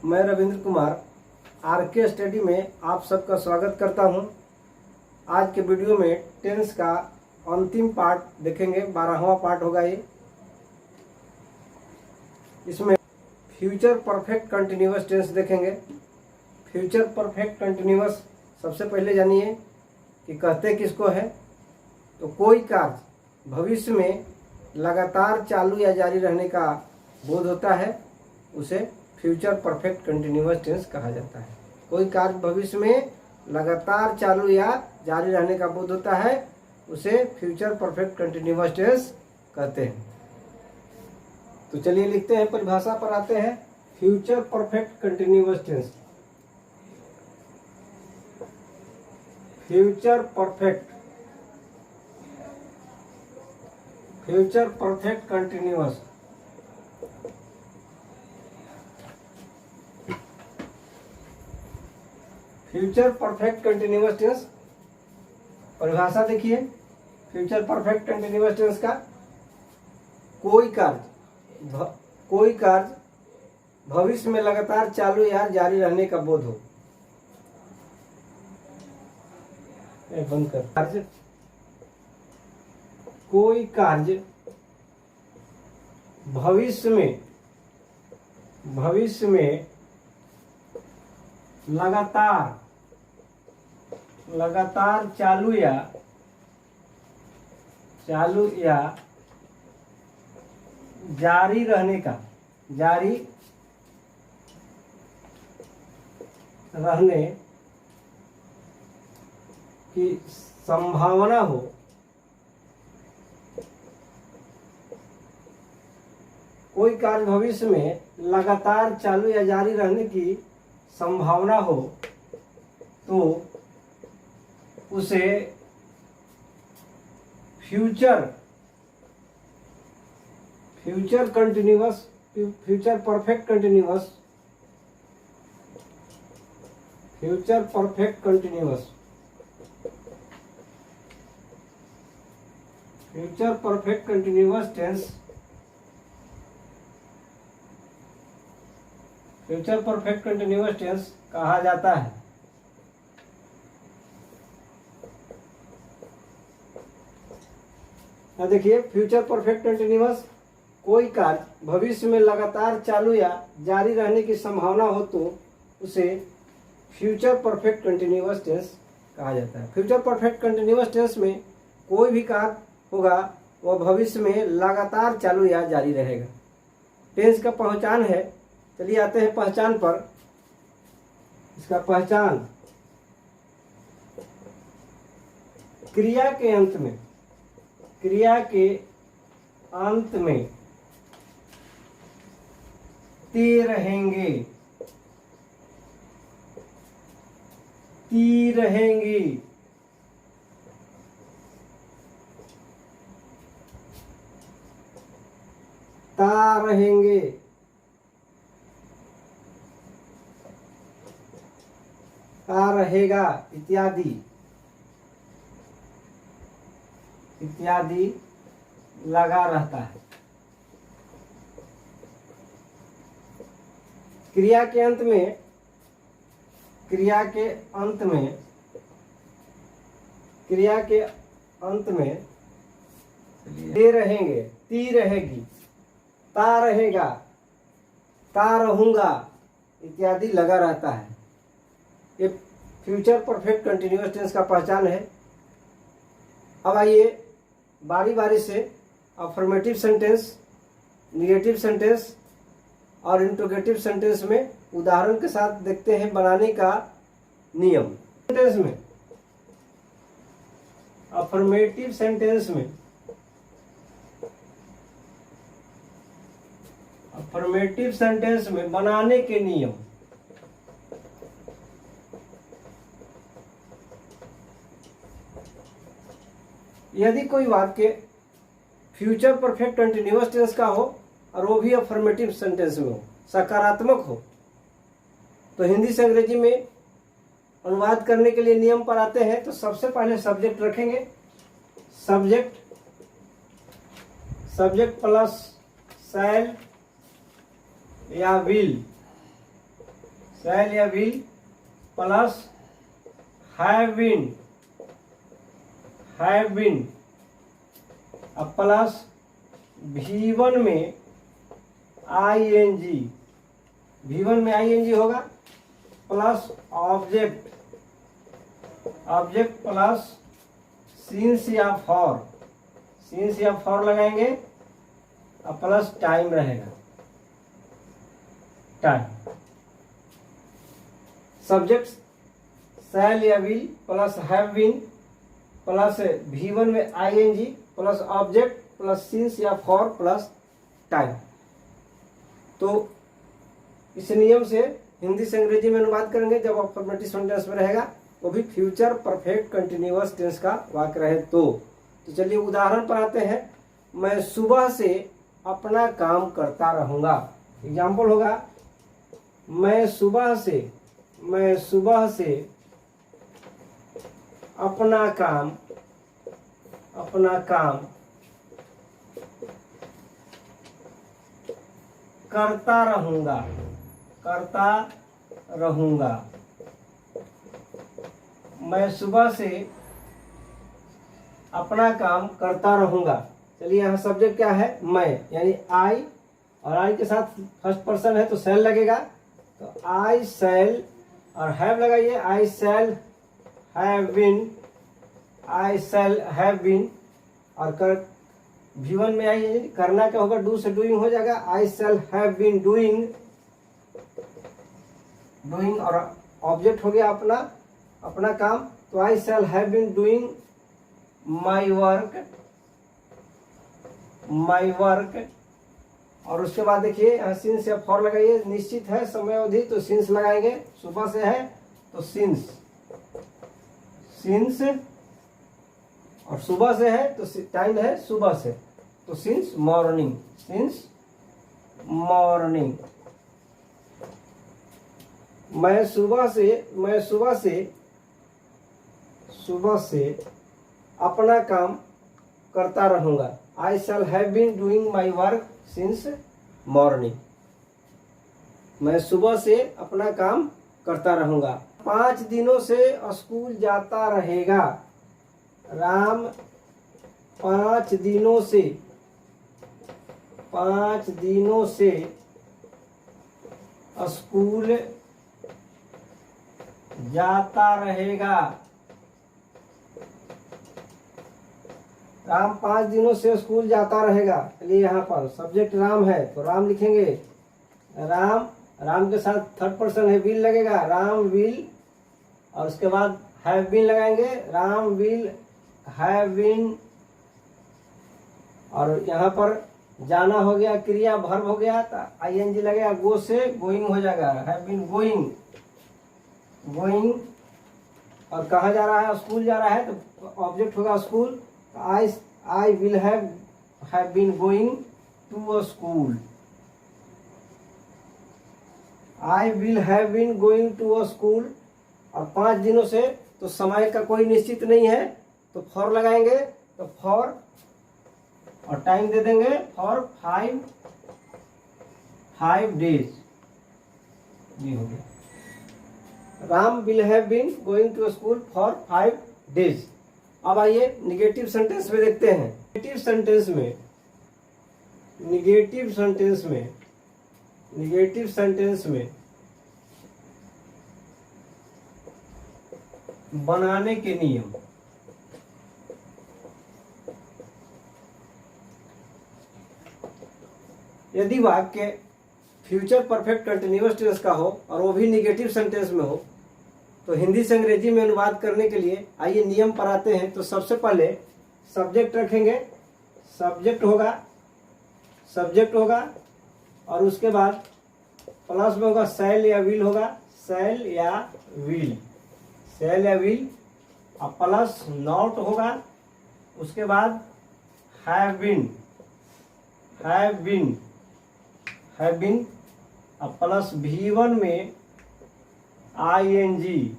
मैं Ravindra Kumar R K study में आप सबका स्वागत करता हूं। आज के वीडियो में टेंस का अंतिम पार्ट देखेंगे, 12वां पार्ट होगा ये। इसमें फ्यूचर परफेक्ट कंटिन्यूअस टेंस देखेंगे। फ्यूचर परफेक्ट कंटिन्यूअस सबसे पहले जानिए कि कहते किसको है। तो कोई कार्य भविष्य में लगातार चालू या जारी रहने का बोध होता है, उसे फ्यूचर परफेक्ट कंटिन्यूअस टेंस कहा जाता है। कोई कार्य भविष्य में लगातार चालू या जारी रहने का बोध होता है, उसे फ्यूचर परफेक्ट कंटिन्यूअस टेंस कहते हैं। तो चलिए लिखते हैं, परिभाषा पर आते हैं। Future perfect continuous tense, future perfect continuous future perfect continuous tense परिभाषा देखिए। फ्यूचर परफेक्ट कंटिन्यूअस टेंस का कोई कार्य भविष्य में लगातार चालू या जारी रहने का बोध हो। बंद कर। कोई कार्य भविष्य में लगातार चालू या जारी रहने की संभावना हो, कोई कार्य भविष्य में लगातार चालू या जारी रहने की संभावना हो तो उसे फ्यूचर परफेक्ट कंटिन्यूअस टेंस कहा जाता है। देखिए, फ्यूचर परफेक्ट कंटिन्यूअस, कोई कार्य भविष्य में लगातार चालू या जारी रहने की संभावना हो तो उसे फ्यूचर परफेक्ट कंटिन्यूअस टेंस कहा जाता है। फ्यूचर परफेक्ट कंटिन्यूअस टेंस में कोई भी कार्य होगा वह भविष्य में लगातार चालू या जारी रहेगा। टेंस का पहचान है। चलिए आते हैं पहचान पर। इसका पहचान, क्रिया के अंत में ती रहेंगी, ता रहेंगे, ता रहेगा इत्यादि लगा रहता है। क्रिया के अंत में दे रहेंगे, ती रहेगी, ता रहेगा, ता रहूंगा इत्यादि लगा रहता है। ये फ्यूचर परफेक्ट कंटिन्यूअस टेंस का पहचान है। अब आइए बारी बारी से अफर्मेटिव सेंटेंस, निगेटिव सेंटेंस और इंट्रोगेटिव सेंटेंस में उदाहरण के साथ देखते हैं बनाने का नियम। सेंटेंस में, अफर्मेटिव सेंटेंस में बनाने के नियम। यदि कोई वाक्य फ्यूचर परफेक्ट कंटिन्यूअस टेंस का हो और वो भी अफर्मेटिव सेंटेंस में हो, सकारात्मक हो, तो हिंदी से अंग्रेजी में अनुवाद करने के लिए नियम पर आते हैं। तो सबसे पहले सब्जेक्ट रखेंगे। सब्जेक्ट प्लस शैल या विल शैल या विल प्लस हैव बीन अब प्लस V1 में ing, V1 में ing होगा प्लस ऑब्जेक्ट प्लस सिंस या फॉर लगाएंगे और प्लस टाइम रहेगा, टाइम। सब्जेक्ट शैल या will plus have been plus V1 में ing plus object plus since या फॉर प्लस टाइम। तो इस नियम से हिंदी से अंग्रेजी में अनुवाद करेंगे जब अफर्मेटिव सेंटेंस में रहेगा, वो भी फ्यूचर परफेक्ट कंटिन्यूअस टेंस का वाक्य रहे तो चलिए उदाहरण पर आते हैं। मैं सुबह से अपना काम करता रहूंगा। एग्जाम्पल होगा, मैं सुबह से अपना काम करता रहूंगा। मैं सुबह से अपना काम करता रहूंगा। चलिए यहाँ सब्जेक्ट क्या है, मैं, यानी आई, और आई के साथ फर्स्ट पर्सन है तो शैल लगेगा, तो आई शैल और हैव लगाइए, आई शैल हैव बीन और कर V1 में आई करना क्या होगा, डू से डूइंग हो जाएगा, I shall have been doing और ऑब्जेक्ट हो गया अपना काम, तो I shall have been doing my work. और उसके बाद देखिए यहाँ सिंस या फॉर लगाइए, निश्चित है समय अवधि तो सिंस लगाएंगे, सुबह से है तो सिंस, और सुबह से है तो टाइम है सुबह से तो सिंस मॉर्निंग। मैं सुबह से अपना काम करता रहूंगा। I shall have been doing my work since morning. मैं सुबह से अपना काम करता रहूंगा। 5 दिनों से स्कूल जाता रहेगा। राम 5 दिनों से स्कूल जाता रहेगा। राम 5 दिनों से स्कूल जाता रहेगा। चलिए यहाँ पर सब्जेक्ट राम है तो राम लिखेंगे, राम के साथ थर्ड पर्सन है विल लगेगा, राम विल, और उसके बाद हैव बीन लगाएंगे, राम विल हैव बीन, और यहाँ पर जाना हो गया क्रिया वर्ब हो गया तो ing लगेगा, गो से गोइंग हो जाएगा, हैव बीन गोइंग, और कहाँ जा रहा है, स्कूल जा रहा है तो ऑब्जेक्ट होगा school, I will have been going to a school. I will have been going to a school, और 5 दिनों से तो समय का कोई निश्चित नहीं है तो फॉर लगाएंगे, तो फॉर और टाइम दे देंगे फॉर 5 डेज। ये हो गया, Ram will have been going to school for 5 days. अब आइए निगेटिव सेंटेंस में देखते हैं। निगेटिव सेंटेंस में बनाने के नियम। यदि वाक्य फ्यूचर परफेक्ट कंटिन्यूअस टेंस का हो और वो भी निगेटिव सेंटेंस में हो तो हिंदी से अंग्रेजी में अनुवाद करने के लिए आइए नियम पर आते हैं। तो सबसे पहले सब्जेक्ट रखेंगे, सब्जेक्ट होगा और उसके बाद प्लस में होगा शैल या विल होगा, शैल या विल और प्लस नॉट होगा। उसके बाद हैव बीन और प्लस V1 में ing,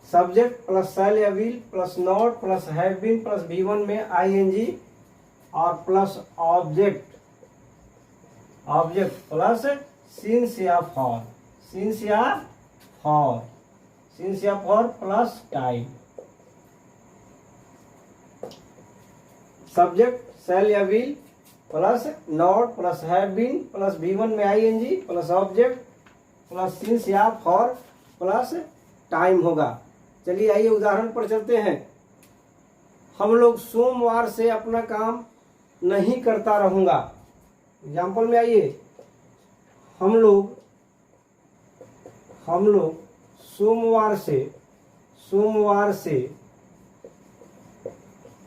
सब्जेक्ट प्लस शैल या will plus not plus have been plus V1 में ing और प्लस ऑब्जेक्ट प्लस सिंस या फॉर, सिंस या फॉर, सिंस या for plus time. Subject shall या will plus not plus have been plus V1 में ING plus object plus since या for plus time होगा। चलिए आइए उदाहरण पर चलते हैं। हम लोग सोमवार से अपना काम नहीं करता रहूंगा। एग्जाम्पल में आइए, हम लोग सोमवार से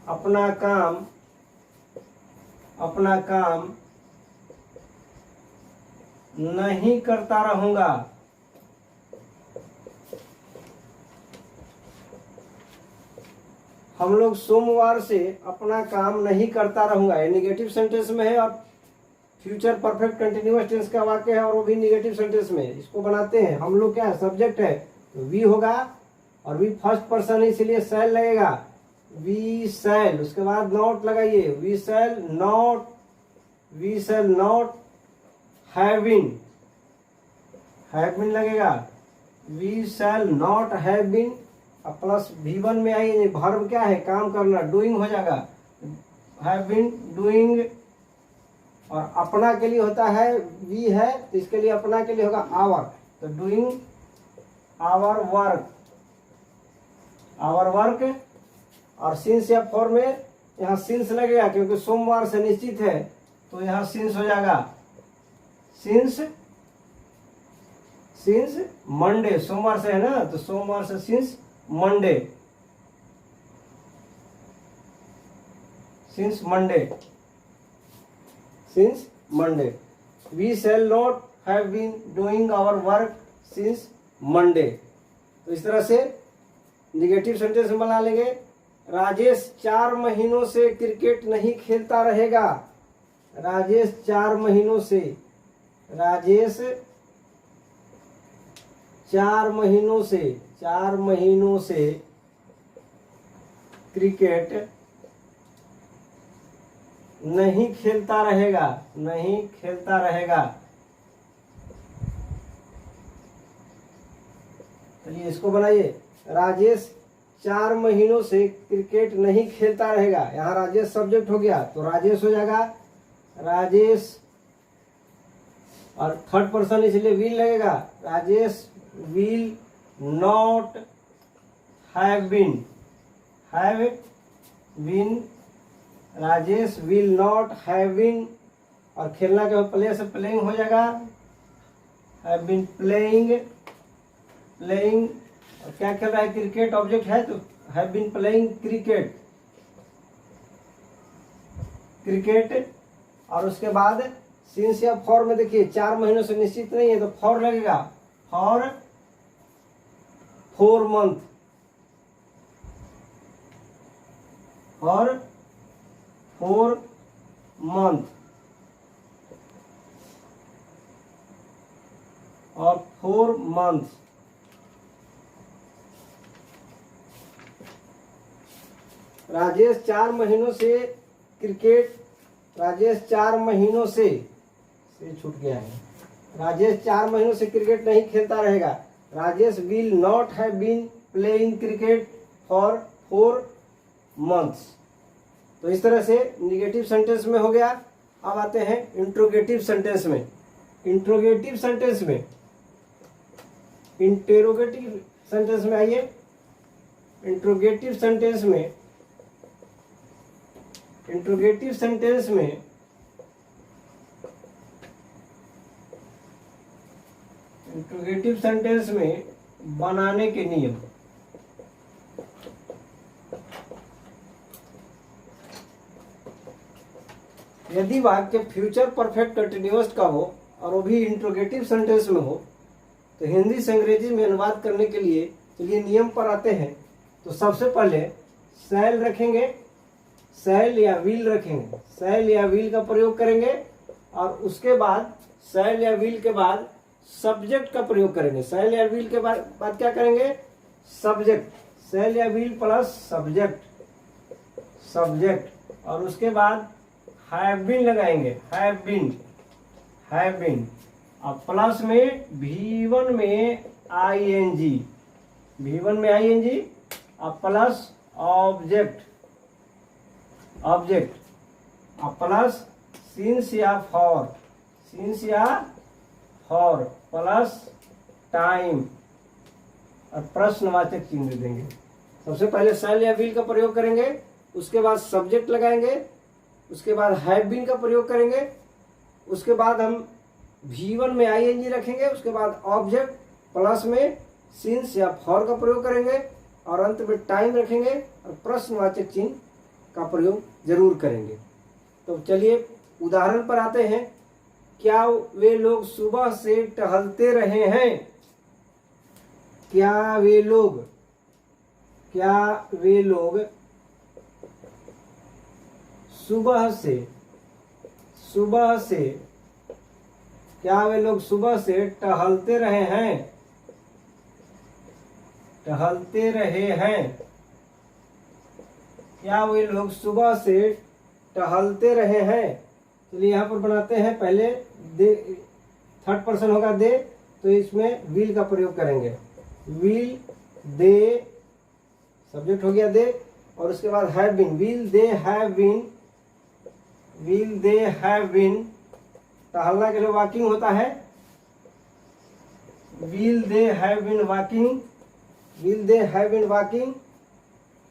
अपना काम नहीं करता रहूंगा। हम लोग सोमवार से अपना काम नहीं करता रहूंगा, ये निगेटिव सेंटेंस में है और फ्यूचर परफेक्ट कंटिन्यूअस टेंस का वाक्य है और वो भी निगेटिव सेंटेंस में है। इसको बनाते हैं। हम लोग क्या है, सब्जेक्ट है तो वी होगा और वी फर्स्ट पर्सन है इसलिए शैल लगेगा, वी शैल। उसके बाद नॉट लगाइए, we shall not have been लगेगा, we shall not have been. अब प्लस V1 में आइए, वर्ब क्या है, काम करना, डूइंग हो जाएगा, हैव बीन डूइंग। और अपना के लिए होता है वी है तो इसके लिए अपना के लिए होगा आवर, तो डूइंग आवर वर्क। और सिंस या फॉर में यहाँ सिंस लगेगा क्योंकि सोमवार से निश्चित है तो यहाँ सिंस हो जाएगा, सिंस मंडे, सोमवार से है ना तो सोमवार से since Monday, since Monday. We shall not have been doing our work since Monday. तो इस तरह से निगेटिव सेंटेंस में बना लेंगे। राजेश 4 महीनों से क्रिकेट नहीं खेलता रहेगा। राजेश 4 महीनों से क्रिकेट नहीं खेलता रहेगा। चलिए इसको बनाइए, राजेश 4 महीनों से क्रिकेट नहीं खेलता रहेगा। यहाँ राजेश सब्जेक्ट हो गया तो राजेश हो जाएगा, राजेश। और थर्ड पर्सन इसलिए विल लगेगा, Rajesh will not have been, Rajesh will not have been. और खेलना के प्ले से प्लेइंग हो जाएगा, हैव बीन प्लेइंग। और क्या खेल रहा है, क्रिकेट ऑब्जेक्ट है तो हैव बीन प्लेइंग क्रिकेट। और उसके बाद सिंस या फॉर में देखिए 4 महीनों से निश्चित नहीं है तो फॉर लगेगा, फॉर 4 मंथ, और 4 मंथ और 4 मंथ। राजेश 4 महीनों से क्रिकेट, राजेश 4 महीनों से छूट गया है, राजेश 4 महीनों से क्रिकेट नहीं खेलता रहेगा। Rajesh will not have been playing cricket for 4 months. तो इस तरह से निगेटिव सेंटेंस में हो गया। अब आते हैं इंट्रोगेटिव सेंटेंस में। इंट्रोगेटिव सेंटेंस में, इंटेरोगेटिव सेंटेंस में आइए। इंट्रोगेटिव सेंटेंस में बनाने के नियम। यदि वाक्य फ्यूचर परफेक्ट कंटिन्यूअस का हो और वो भी इंट्रोगेटिव सेंटेंस में हो तो हिंदी से अंग्रेजी में अनुवाद करने के लिए चलिए नियम पर आते हैं। तो सबसे पहले शैल रखेंगे, शैल या विल रखेंगे, शैल या विल का प्रयोग करेंगे और उसके बाद शैल या विल के बाद सब्जेक्ट का प्रयोग करेंगे। शैल या विल के बाद क्या करेंगे, सब्जेक्ट, शैल या विल प्लस सब्जेक्ट। और उसके बाद हैव बीन लगाएंगे, हैव बीन। अब प्लस में V1 में ING, V1 में ING, अब प्लस ऑब्जेक्ट, अब प्लस सिंस या फॉर, प्लस टाइम और प्रश्नवाचक चिन्ह दे देंगे। सबसे पहले शैल या विल का प्रयोग करेंगे, उसके बाद सब्जेक्ट लगाएंगे, उसके बाद हैव बीन का प्रयोग करेंगे, उसके बाद हम V1 में ING रखेंगे, उसके बाद ऑब्जेक्ट प्लस में सिंस या फॉर का प्रयोग करेंगे और अंत में टाइम रखेंगे और प्रश्नवाचक चिन्ह का प्रयोग जरूर करेंगे। तो चलिए उदाहरण पर आते हैं। क्या वे लोग सुबह से टहलते रहे हैं? क्या वे लोग सुबह से टहलते रहे हैं? क्या वे लोग सुबह से टहलते रहे हैं? चलिए यहाँ पर बनाते हैं। पहले दे, थर्ड पर्सन होगा दे, तो इसमें विल का प्रयोग करेंगे। विल दे, सब्जेक्ट हो गया दे, और उसके बाद have been, will they have been, टहलना के लिए वॉकिंग होता है, will they have been walking,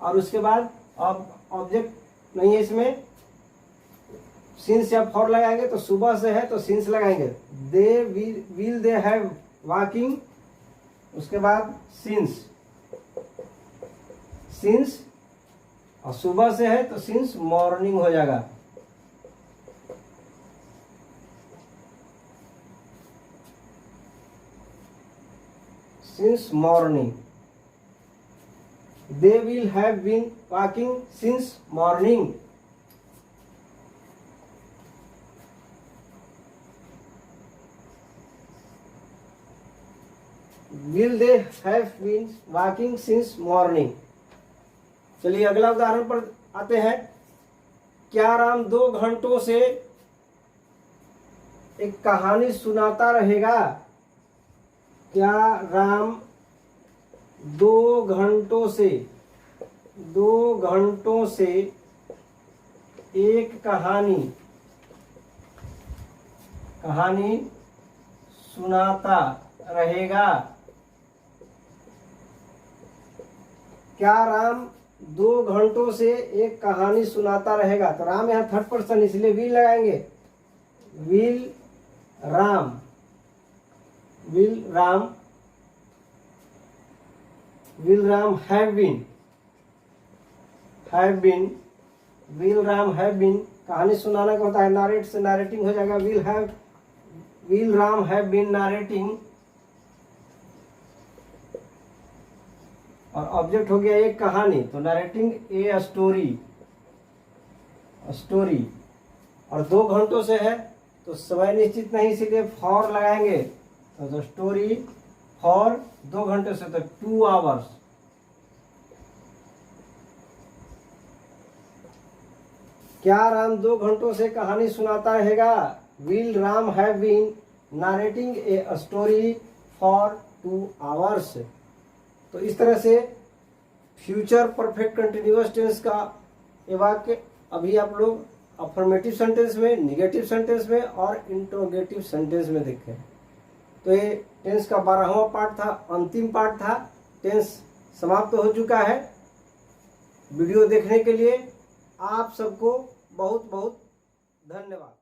और उसके बाद अब ऑब्जेक्ट नहीं है इसमें, सिंस या फॉर लगाएंगे तो सुबह से है तो सिंस लगाएंगे। They will they have walking, उसके बाद सिंस और सुबह से है तो सिंस मॉर्निंग हो जाएगा। Since morning, they will have been walking since morning. Will they have been walking since morning? चलिए अगला उदाहरण पर आते हैं। क्या राम 2 घंटों से एक कहानी सुनाता रहेगा? क्या राम 2 घंटों से एक कहानी सुनाता रहेगा? क्या राम 2 घंटों से एक कहानी सुनाता रहेगा? तो राम यहाँ थर्ड पर्सन इसलिए विल लगाएंगे। विल राम हैव बीन, कहानी सुनाना का होता है, नारेट से नारेटिंग हो जाएगा। विल राम हैव बीन नारेटिंग, और ऑब्जेक्ट हो गया एक कहानी, तो नारेटिंग ए स्टोरी, और 2 घंटों से है तो समय निश्चित नहीं, इसीलिए फॉर लगाएंगे। तो स्टोरी फॉर 2 घंटे से, तो 2 आवर्स। क्या राम 2 घंटों से कहानी सुनाता रहेगा? Will Ram have been narrating a story for 2 hours. तो इस तरह से फ्यूचर परफेक्ट कंटिन्यूअस टेंस का ये वाक्य अभी आप लोग अफर्मेटिव सेंटेंस में, निगेटिव सेंटेंस में और इंट्रोगेटिव सेंटेंस में देखें। तो ये टेंस का 12वां पार्ट था, अंतिम पार्ट था। टेंस समाप्त हो चुका है। वीडियो देखने के लिए आप सबको बहुत बहुत धन्यवाद।